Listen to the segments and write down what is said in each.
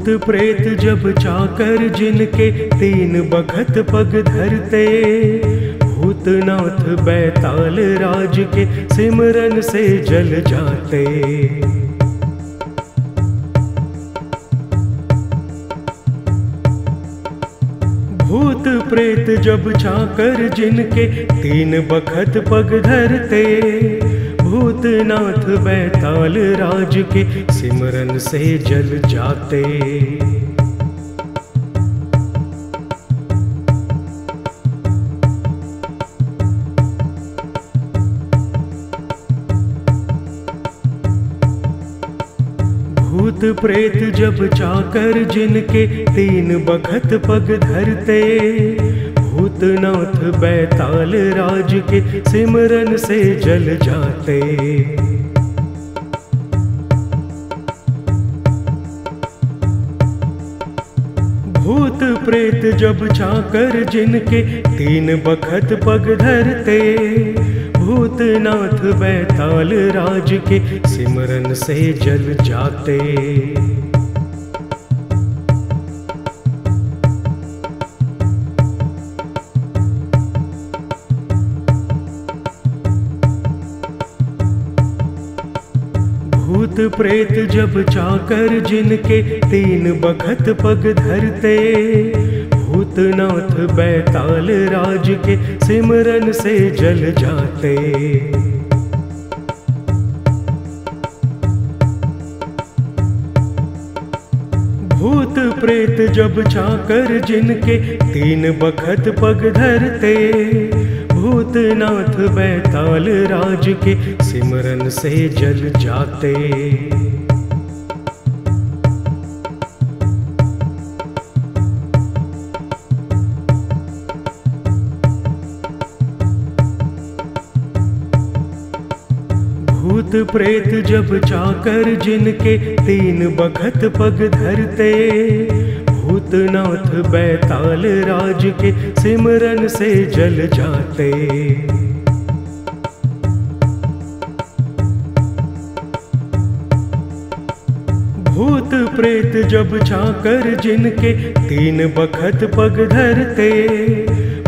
भूत प्रेत जब चाकर जिनके तीन बखत पग धरते, भूतनाथ बैताल राज के सिमरन से जल जाते। भूत प्रेत जब चाकर जिनके तीन बखत पग धरते, भूतनाथ बैताल राज के सिमरन से जल जाते। भूत प्रेत जब चाकर जिनके तीन बखत पग धरते, भूतनाथ बैताल राज के सिमरन से जल जाते। भूत प्रेत जब चाकर जिनके तीन बखत पग धरते, भूतनाथ बैताल राज के सिमरन से जल जाते। भूत प्रेत जब चाकर जिनके तीन बखत पग धरते, भूतनाथ बैताल राज के सिमरन से जल जाते। भूत प्रेत जब चाकर जिनके तीन बखत पग धरते, भूतनाथ बैताल राज के सिमरन से जल जाते। भूत प्रेत जब चाकर जिनके तीन बखत पग धरते, भूतनाथ बैताल राज के सिमरन से जल जाते। भूत प्रेत जब चाकर जिनके तीन बखत पग धरते,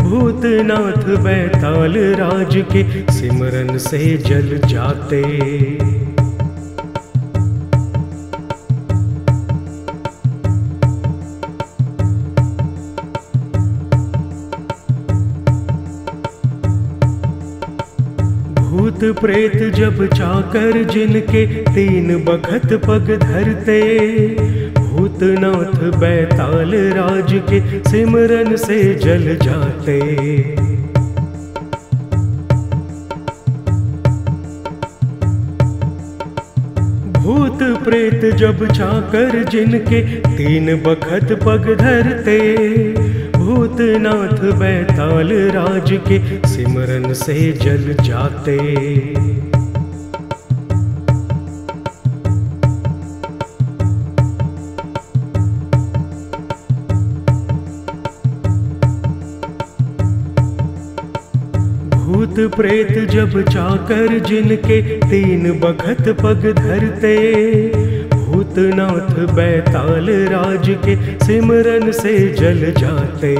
भूतनाथ बैताल राज के सिमरन से जल जाते। भूत प्रेत जब चाकर जिनके तीन बखत पग धरते, भूतनाथ बैताल राज के सिमरन से जल जाते। भूत प्रेत जब चाकर जिनके तीन बखत पग धरते, भूतनाथ बैताल राज के सिमरन से जल जाते। भूत प्रेत जब चाकर जिनके तीन बखत पग धरते, भूतनाथ बैताल राज के सिमरन से जल जाते।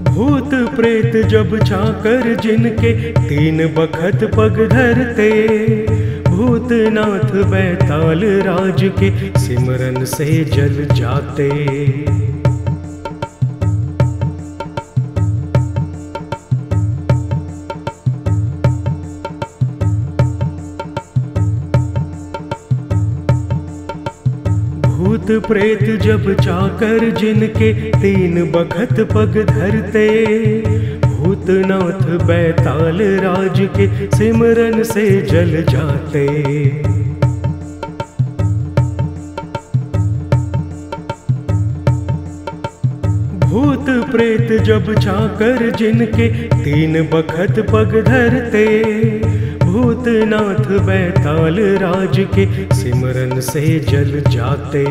भूत प्रेत जब चाकर जिनके तीन बखत पग धरते, भूतनाथ बैताल राज के सिमरन से जल जाते। भूत प्रेत जब चाकर जिनके तीन बखत पग धरते, भूतनाथ बैताल राज के सिमरन से जल जाते। भूत प्रेत जब चाकर जिनके तीन बखत पग धरते, भूतनाथ बैताल राज के सिमरन से जल जाते।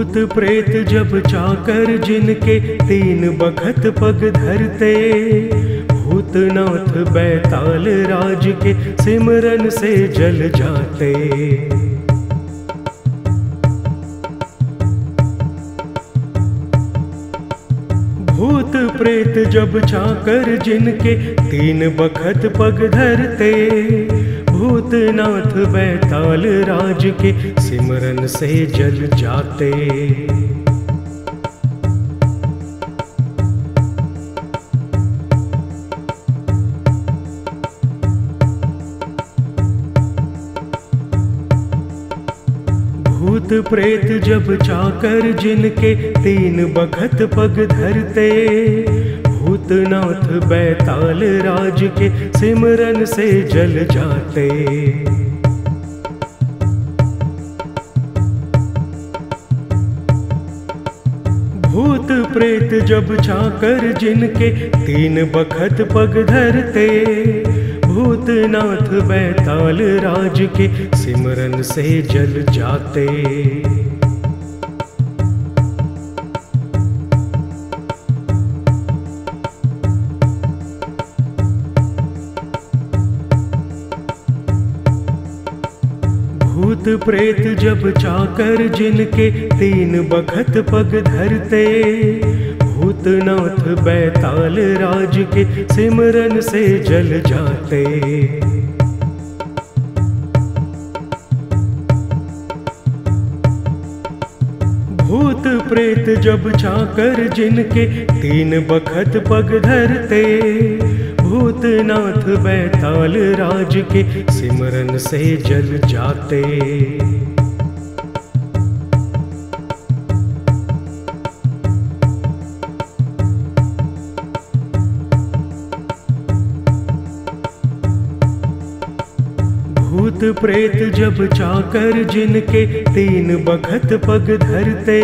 भूत प्रेत जब चाकर जिनके तीन बखत पग धरते, भूतनाथ बैताल राज के सिमरन से जल जाते। भूत प्रेत जब चाकर जिनके तीन बखत पग धरते, भूतनाथ बैताल राज के सिमरन से जल जाते। भूत प्रेत जब चाकर जिनके तीन बखत पग धरते, भूतनाथ बैताल राज के सिमरन से जल जाते। भूत प्रेत जब चाकर जिनके तीन बखत पग धरते, भूतनाथ बैताल राज के सिमरन से जल जाते। भूत प्रेत जब चाकर जिनके तीन बखत पग धरते, भूतनाथ बैताल राज के सिमरन से जल जाते। भूत प्रेत जब चाकर जिनके तीन बखत पग धरते, भूतनाथ बैताल राज के सिमरन से जल जाते। भूत प्रेत जब चाकर जिनके तीन बखत पग धरते,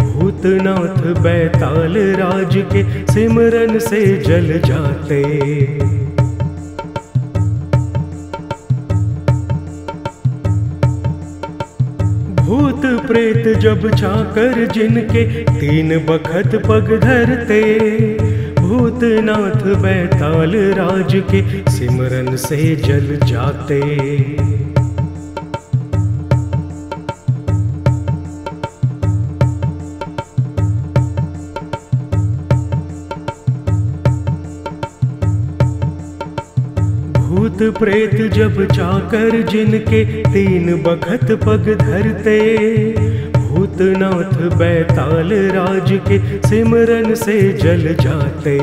भूतनाथ बैताल राज के सिमरन से जल जाते। भूत प्रेत जब चाकर जिनके तीन बखत पग धरते, भूतनाथ बैताल राज के सिमरन से जल जाते। भूत प्रेत जब चाकर जिनके तीन बखत पग धरते, भूतनाथ बैताल राज के सिमरन से जल जाते।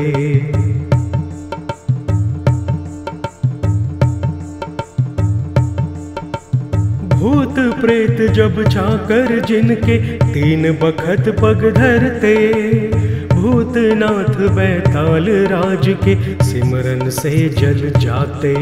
भूत प्रेत जब चाकर जिनके तीन बखत पग धरते, भूतनाथ बैताल राज के सिमरन से जल जाते।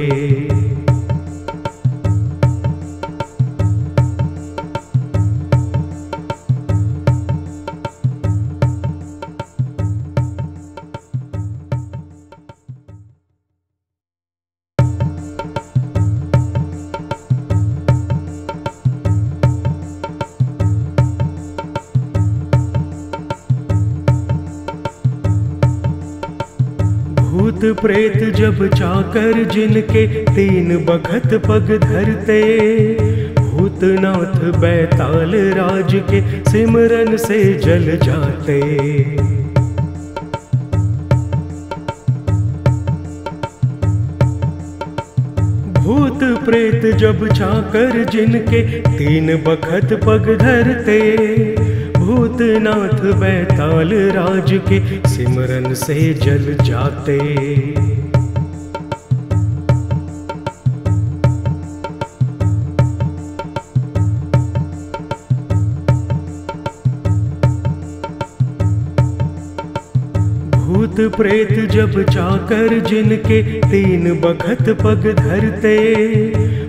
भूत प्रेत जब चाकर जिनके तीन बखत पग धरते, भूतनाथ बैताल राज के सिमरन से जल जाते। भूत प्रेत जब चाकर जिनके तीन बखत पग धरते, भूतनाथ बैताल राज के सिमरन से जल जाते। भूत प्रेत जब चाकर जिनके तीन बखत पग धरते,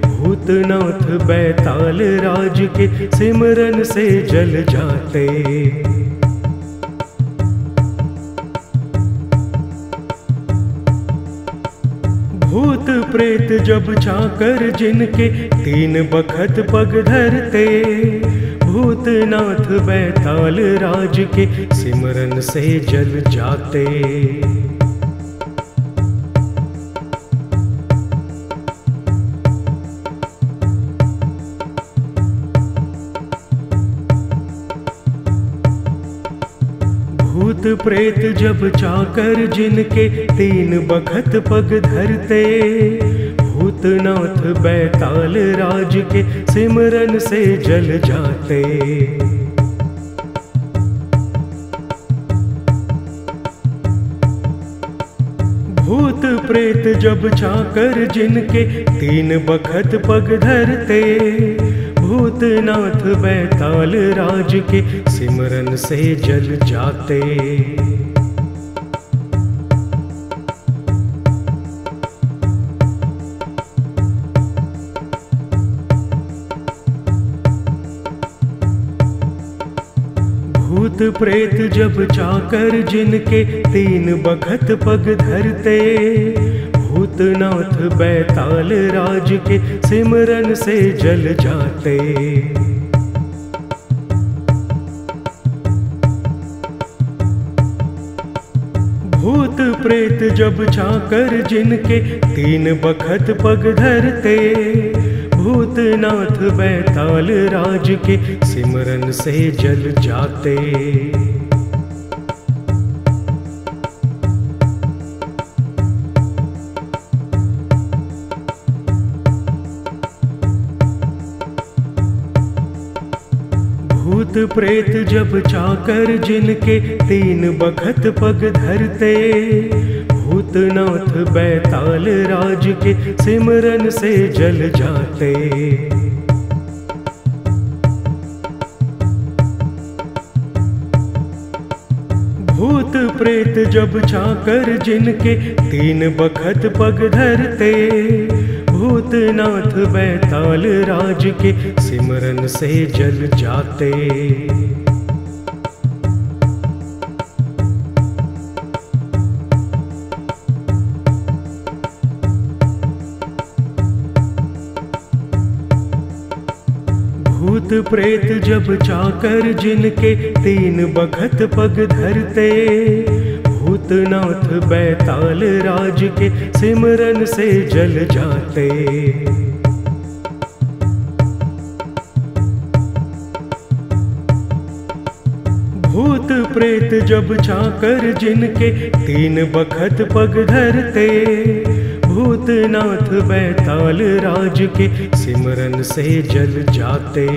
भूतनाथ बैताल राज के सिमरन से जल जाते। भूत प्रेत जब चाकर जिनके तीन बखत पग धरते, भूतनाथ बैताल राज के सिमरन से जल जाते। भूत प्रेत जब चाकर जिनके तीन बखत पग धरते, भूतनाथ बैताल राज के सिमरन से जल जाते। भूत प्रेत जब चाकर जिनके तीन बखत पग धरते, भूतनाथ बैताल राज के सिमरन से जल जाते। भूत प्रेत जब चाकर जिनके तीन बखत पग धरते, भूतनाथ बैताल राज के सिमरन से जल जाते। भूत प्रेत जब चाकर जिनके तीन बखत पग धरते, भूतनाथ बैताल राज के सिमरन से जल जाते। भूत प्रेत जब चाकर जिनके तीन बखत पग धरते, भूतनाथ बैताल राज के सिमरन से जल जाते। भूत प्रेत जब चाकर जिनके तीन बखत पग धरते, भूतनाथ बैताल राज के सिमरन से जल जाते। भूत प्रेत जब चाकर जिनके तीन बखत पग धरते, भूतनाथ बैताल राज के सिमरन से जल जाते। भूत प्रेत जब चाकर जिनके तीन बखत पग धरते, भूतनाथ बैताल राज के सिमरन से जल जाते।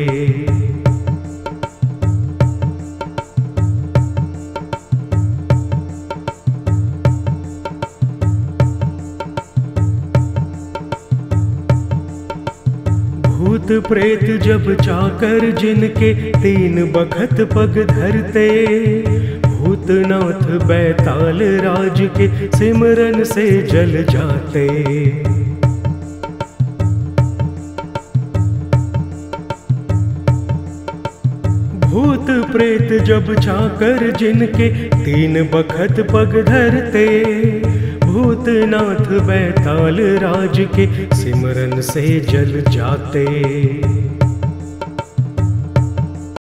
भूत प्रेत जब चाकर जिनके तीन बखत पग धरते, भूतनाथ बैताल राज के सिमरन से जल जाते। भूत प्रेत जब चाकर जिनके तीन बखत पग धरते, भूतनाथ बैताल राज के सिमरन से जल जाते।